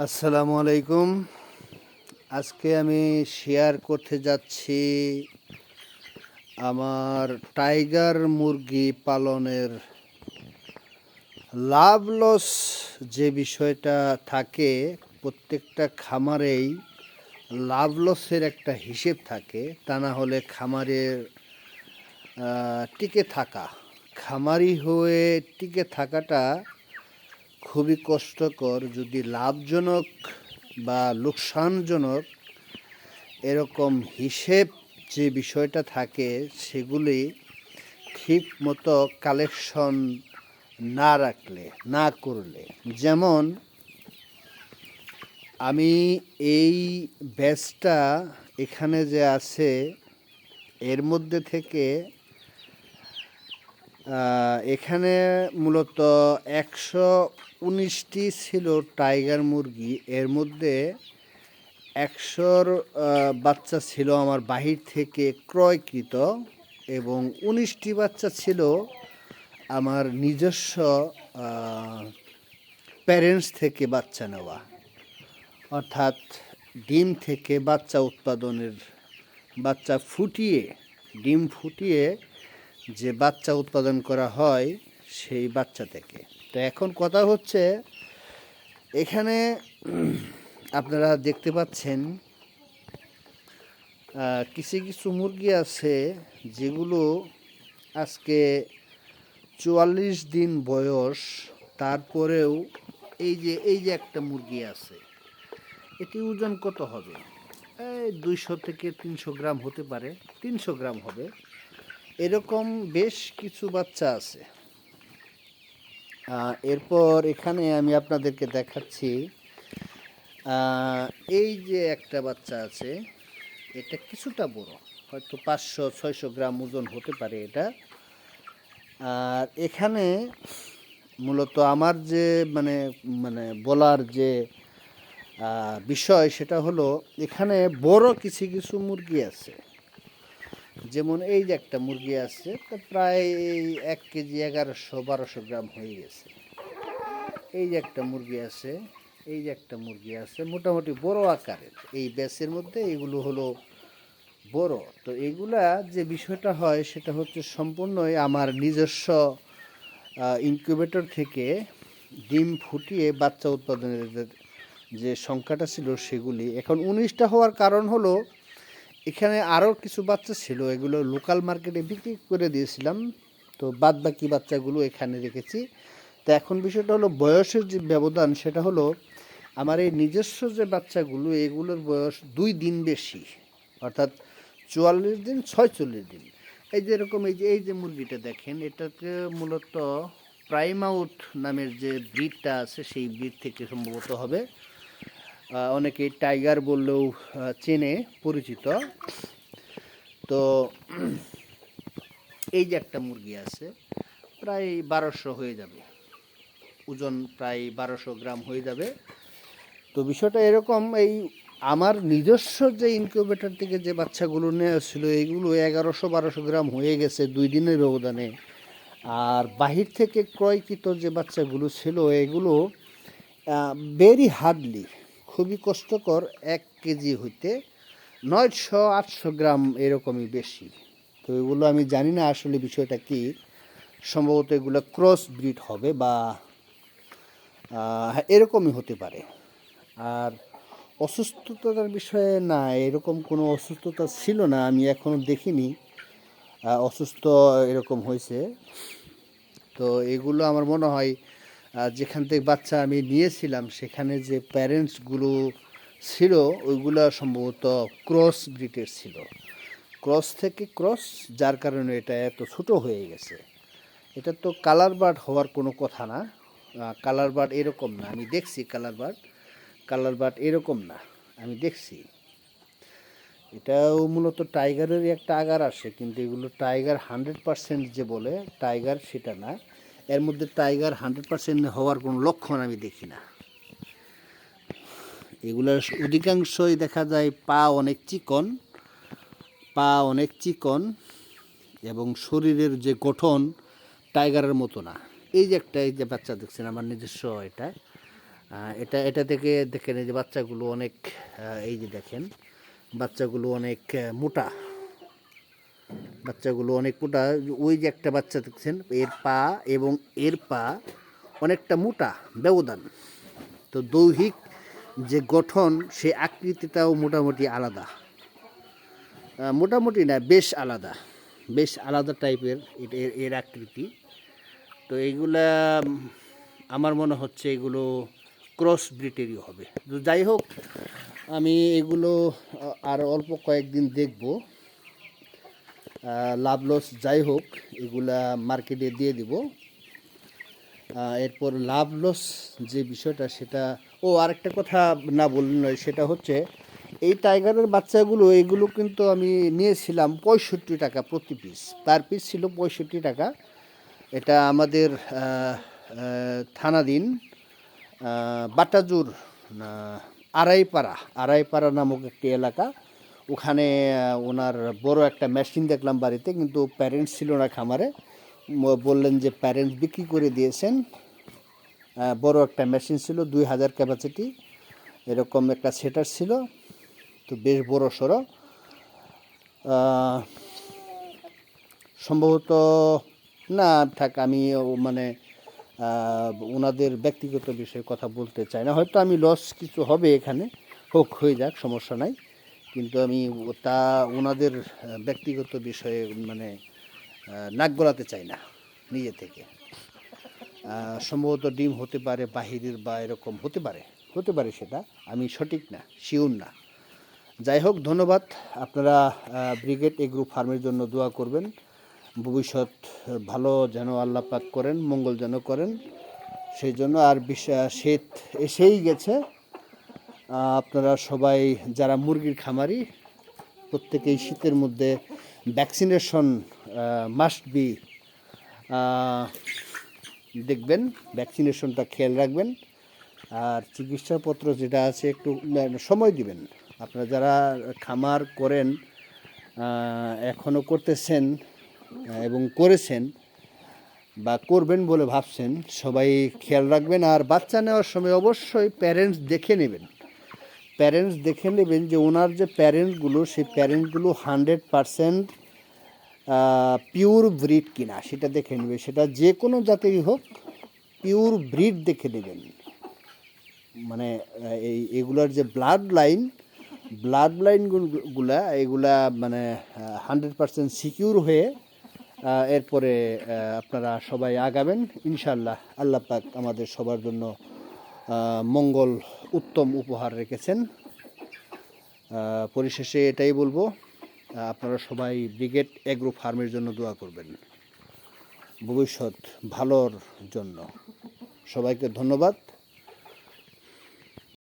আসসালামু আলাইকুম। আজকে আমি শেয়ার করতে যাচ্ছি আমার টাইগার মুরগি পালনের লাভ লস যে বিষয়টা থাকে। প্রত্যেকটা খামারেই লাভ লসের একটা হিসেব থাকে, তা না হলে খামারের টিকে থাকা, খামারি হয়ে টিকে থাকাটা খুবই কষ্টকর। যদি লাভজনক বা লোকসানজনক এরকম হিসেব যে বিষয়টা থাকে, সেগুলি ঠিক মতো কালেকশন না রাখলে, না করলে, যেমন আমি এই ব্যাচটা এখানে যে আছে এর মধ্যে থেকে এখানে মূলত 119টি ছিল টাইগার মুরগি। এর মধ্যে 100র বাচ্চা ছিল আমার বাহির থেকে ক্রয়কৃত এবং 19টি বাচ্চা ছিল আমার নিজস্ব প্যারেন্টস থেকে বাচ্চা নেওয়া, অর্থাৎ ডিম থেকে বাচ্চা উৎপাদনের, বাচ্চা ফুটিয়ে, ডিম ফুটিয়ে যে বাচ্চা উৎপাদন করা হয় সেই বাচ্চা থেকে। তো এখন কথা হচ্ছে, এখানে আপনারা দেখতে পাচ্ছেন কিছু কিছু মুরগি আছে যেগুলো আজকে 44 দিন বয়স, তারপরেও এই যে একটা মুরগি আছে, এটি ওজন কত হবে? এই 200 থেকে 300 গ্রাম হতে পারে, 300 গ্রাম হবে। এরকম বেশ কিছু বাচ্চা আছে। এরপর এখানে আমি আপনাদেরকে দেখাচ্ছি, এই যে একটা বাচ্চা আছে, এটা কিছুটা বড়, হয়তো 500-600 গ্রাম ওজন হতে পারে এটা। আর এখানে মূলত আমার যে মানে মানে বলার যে বিষয় সেটা হলো, এখানে বড় কিছু কিছু মুরগি আছে। যেমন এই যে একটা মুরগি আছে, প্রায় 1 কেজি 1100-1200 গ্রাম হয়ে গেছে। এই যে একটা মুরগি আছে, এই যে একটা মুরগি আছে, মোটামুটি বড় আকারের। এই ব্যাচের মধ্যে এগুলো হলো বড়। তো এগুলা যে বিষয়টা হয় সেটা হচ্ছে সম্পূর্ণই আমার নিজস্ব ইনকিউবেটর থেকে ডিম ফুটিয়ে বাচ্চা উৎপাদনের যে সংখ্যাটা ছিল সেগুলি। এখন 19টা হওয়ার কারণ হলো, এখানে আরও কিছু বাচ্চা ছিল, এগুলো লোকাল মার্কেটে বিক্রি করে দিয়েছিলাম। তো বাদ বাকি বাচ্চাগুলো এখানে রেখেছি। তো এখন বিষয়টা হলো বয়সের যে ব্যবধান, সেটা হলো আমার এই নিজস্ব যে বাচ্চাগুলো, এগুলোর বয়স 2 দিন বেশি, অর্থাৎ 44 দিন 46 দিন। এই যে এরকম এই যে মুরগিটা দেখেন, এটাকে মূলত প্রাইমাউথ নামের যে ব্রিডটা আছে সেই ব্রিড থেকে সম্ভবত হবে। অনেকেই টাইগার বললেও চেনে, পরিচিত। তো এই যে একটা মুরগি আছে, প্রায় 1200 হয়ে যাবে, ওজন প্রায় 1200 গ্রাম হয়ে যাবে। তো বিষয়টা এরকম, এই আমার নিজস্ব যে ইনকিউবেটর থেকে যে বাচ্চাগুলো নেওয়া ছিল, এইগুলো 1100-1200 গ্রাম হয়ে গেছে 2 দিনের ব্যবধানে। আর বাহির থেকে ক্রয়কৃত যে বাচ্চাগুলো ছিল, এগুলো ভেরি হার্ডলি, খুবই কষ্টকর, 1 কেজি হইতে 900-800 গ্রাম এরকমই বেশি। তো এগুলো আমি জানি না আসলে বিষয়টা কি। সম্ভবত এগুলো ক্রস ব্রিড হবে বা এরকমই হতে পারে। আর অসুস্থতার বিষয়ে না, এরকম কোনো অসুস্থতা ছিল না, আমি এখনও দেখিনি অসুস্থ এরকম হয়েছে। তো এগুলো আমার মনে হয় যেখান থেকে বাচ্চা আমি নিয়েছিলাম সেখানে যে প্যারেন্টসগুলো ছিল, ওইগুলো সম্ভবত ক্রস ব্রিডের ছিল, ক্রস থেকে ক্রস, যার কারণে এটা এত ছোটো হয়ে গেছে। এটা তো কালার বার্ড হওয়ার কোনো কথা না। কালার বার্ড এরকম না, আমি দেখছি কালার বার্ড এরকম না, আমি দেখছি। এটাও মূলত টাইগারেরই একটা আগার আসে, কিন্তু এগুলো টাইগার 100% যে বলে টাইগার, সেটা না। এর মধ্যে টাইগার 100% হওয়ার কোনো লক্ষণ আমি দেখি না। এগুলোর অধিকাংশই দেখা যায় পা অনেক চিকন এবং শরীরের যে গঠন টাইগারের মতো না। এই যে একটা, এই যে বাচ্চা দেখছেন আমার নিজস্ব, এটা এটা এটা থেকে দেখেন এই যে বাচ্চাগুলো অনেক এই যে দেখেন বাচ্চাগুলো অনেক মোটা, বাচ্চাগুলো অনেক মোটা। ওই যে একটা বাচ্চা দেখছেন এর পা এবং এর পা অনেকটা মোটা ব্যবধান। তো দৈহিক যে গঠন সে আকৃতিটাও মোটামুটি আলাদা, মোটামুটি না বেশ আলাদা টাইপের এর আকৃতি। তো এইগুলা আমার মনে হচ্ছে এগুলো ক্রস ব্রিটেরই হবে। তো যাই হোক, আমি এগুলো আর অল্প কয়েকদিন দেখব, লাভ লস যাই হোক এগুলা মার্কেটে দিয়ে দিব। এরপর লাভ লস যে বিষয়টা সেটা, আরেকটা কথা না বললেন নয়, সেটা হচ্ছে এই টাইগারের বাচ্চাগুলো এগুলো কিন্তু আমি নিয়েছিলাম 65 টাকা প্রতি পিস, পার পিস ছিল 65 টাকা। এটা আমাদের থানাধীন বাটাজুর আড়াইপাড়া নামক একটি এলাকা। ওখানে ওনার বড় একটা মেশিন দেখলাম বাড়িতে, কিন্তু প্যারেন্টস ছিল না খামারে। বললেন যে প্যারেন্টস বিক্রি করে দিয়েছেন। বড় একটা মেশিন ছিল 2000 ক্যাপাসিটি, এরকম একটা সেটার ছিল, তো বেশ বড় সড়ো। সম্ভবত না থাক, আমি মানে ওনাদের ব্যক্তিগত বিষয়ে কথা বলতে চাই না। হয়তো আমি লস কিছু হবে এখানে, হোক হয়ে যাক, সমস্যা নাই। কিন্তু আমি তা ওনাদের ব্যক্তিগত বিষয়ে মানে নাক গলাতে চাই না নিজে থেকে। সম্ভবত ডিম হতে পারে বাহিরের বা এরকম হতে পারে, সেটা আমি সঠিক না, শিওর না। যাই হোক, ধন্যবাদ। আপনারা ব্রিগেড এগ্রো ফার্মের জন্য দোয়া করবেন। ভবিষ্যৎ ভালো যেন আল্লাহ পাক করেন, মঙ্গল যেন করেন, সেই জন্য। আর শীত এসেই গেছে, আপনারা সবাই যারা মুরগির খামারি প্রত্যেকেই শীতের মধ্যে ভ্যাকসিনেশন মাস্ট বি দেখবেন, ভ্যাকসিনেশনটা খেয়াল রাখবেন। আর চিকিৎসাপত্র যেটা আছে একটু সময় দিবেন। আপনারা যারা খামার করেন, এখনও করতেছেন এবং করেছেন বা করবেন বলে ভাবছেন, সবাই খেয়াল রাখবেন। আর বাচ্চা নেওয়ার সময় অবশ্যই প্যারেন্টস দেখে নেবেন যে ওনার যে প্যারেন্টসগুলো, সেই প্যারেন্টসগুলো 100% পিওর ব্রিড কিনা সেটা দেখে নেবে। সেটা যে কোনো জাতেরই হোক, পিওর ব্রিড দেখে নেবেন। মানে এগুলার যে ব্লাড লাইনগুলা এগুলা মানে 100% সিকিউর হয়ে এরপরে আপনারা সবাই আগাবেন ইনশাল্লাহ। আল্লাহ পাক আমাদের সবার জন্য মঙ্গল উত্তম উপহার রেখেছেন। পরিশেষে এটাই বলবো, আপনারা সবাই ব্রিগেড এগ্রো ফার্মের জন্য দোয়া করবেন, ভবিষ্যৎ ভালোর জন্য। সবাইকে ধন্যবাদ।